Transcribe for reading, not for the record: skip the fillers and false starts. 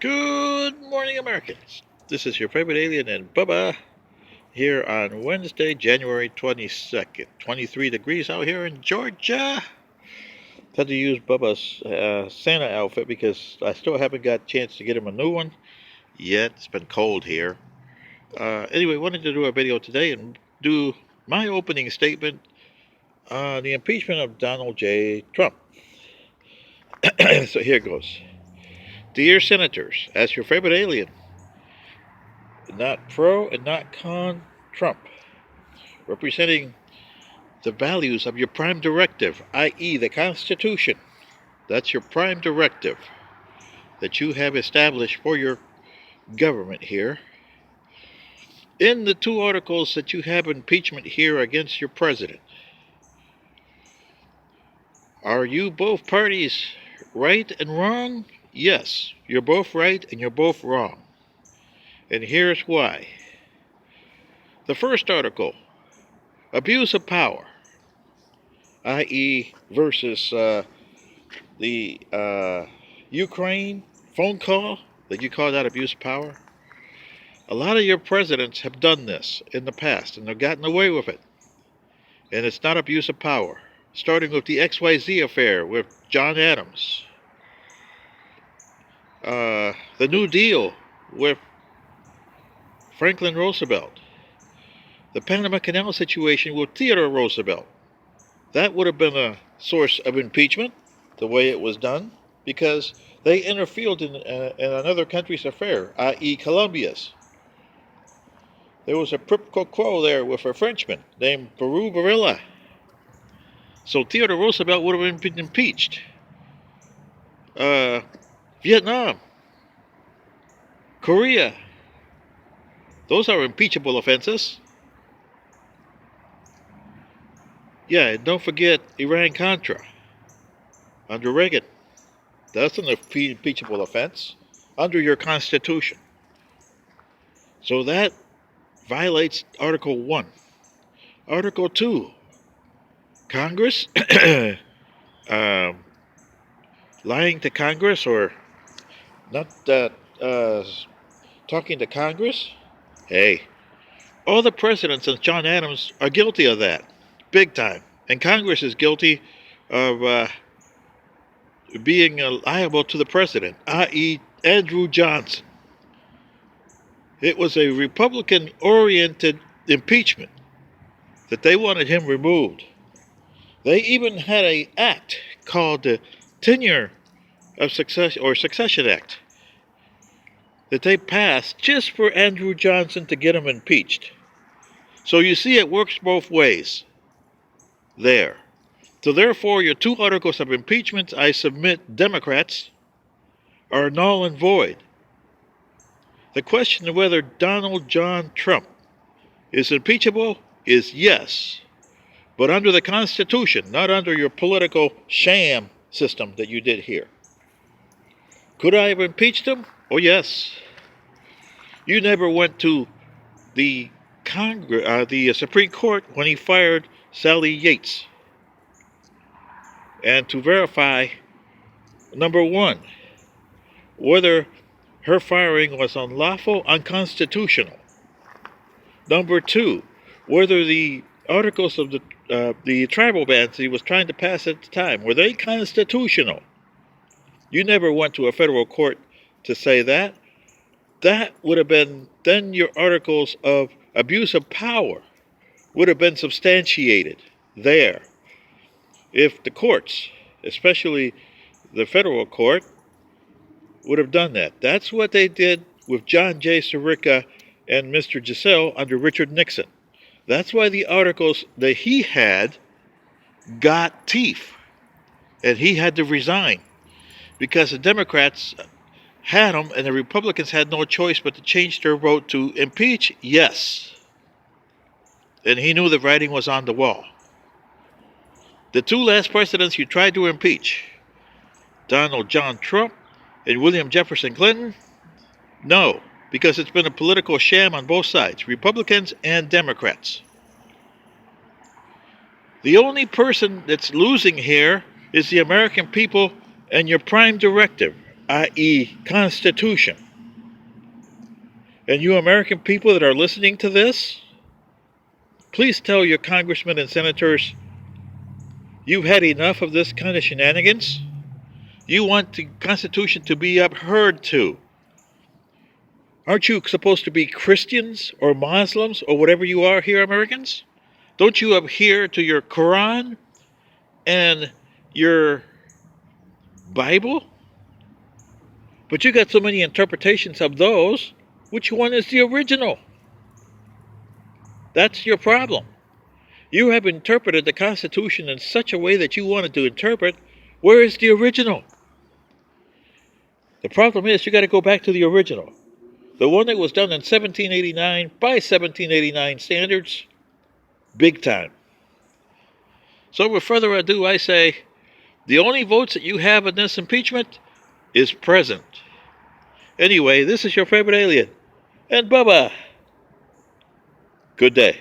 Good morning, Americans. This is your favorite alien and Bubba here on Wednesday, January 22nd. 23 degrees out here in Georgia. Had to use Bubba's Santa outfit because I still haven't got a chance to get him a new one yet. It's been cold here. Anyway, wanted to do a video today and do my opening statement on the impeachment of Donald J. Trump. So here goes. Dear Senators, as your favorite alien, not pro and not con Trump, representing the values of your prime directive, i.e., the Constitution. That's your prime directive that you have established for your government here. In the two articles that you have impeachment here against your president, are you both parties right and wrong? Yes, you're both right and you're both wrong. And here's why. The first article, abuse of power, i.e., versus the Ukraine phone call that you call that abuse of power. A lot of your presidents have done this in the past and they've gotten away with it. And it's not abuse of power. Starting with the XYZ affair with John Adams. The New Deal with Franklin Roosevelt. The Panama Canal situation with Theodore Roosevelt. That would have been a source of impeachment, the way it was done, because they interfered in another country's affair, i.e. Colombia's. There was a quid pro quo there with a Frenchman named Baru Barilla. So Theodore Roosevelt would have been impeached. Vietnam, Korea, those are impeachable offenses. Yeah, and don't forget Iran-Contra under Reagan. That's an impeachable offense under your Constitution. So that violates Article 1. Article 2, Congress lying to Congress or not talking to Congress. Hey, all the presidents since John Adams are guilty of that, big time. And Congress is guilty of being liable to the president, i.e. Andrew Johnson. It was a Republican-oriented impeachment that they wanted him removed. They even had an act called the Tenure of Succession Act that they passed just for Andrew Johnson to get him impeached. So you see, it works both ways there. So therefore, your two articles of impeachment I submit, Democrats, are null and void. The question of whether Donald John Trump is impeachable is yes, but under the Constitution, not under your political sham system that you did here. Could I have impeached him? Oh, yes. You never went to the Supreme Court when he fired Sally Yates. And to verify, number one, whether her firing was unlawful, unconstitutional. Number two, whether the articles of the tribal bans he was trying to pass at the time, were they constitutional? You never went to a federal court to say that. That would have been, then your articles of abuse of power would have been substantiated there. If the courts, especially the federal court, would have done that. That's what they did with John J. Sirica and Mr. Giselle under Richard Nixon. That's why the articles that he had got teeth. And he had to resign. Because the Democrats had him and the Republicans had no choice but to change their vote to impeach, yes. And he knew the writing was on the wall. The two last presidents you tried to impeach, Donald John Trump and William Jefferson Clinton, no, because it's been a political sham on both sides, Republicans and Democrats. The only person that's losing here is the American people and your prime directive. i.e., Constitution. And you American people that are listening to this, please tell your congressmen and senators you've had enough of this kind of shenanigans. You want the Constitution to be upheld to. Aren't you supposed to be Christians or Muslims or whatever you are here, Americans? Don't you adhere to your Quran and your Bible? But you got so many interpretations of those. Which one is the original? That's your problem. You have interpreted the Constitution in such a way that you wanted to interpret. Where is the original? The problem is you got to go back to the original. The one that was done in 1789 by 1789 standards, big time. So with further ado, I say, the only votes that you have in this impeachment is present. Anyway, this is your favorite alien. And Bubba. Good day.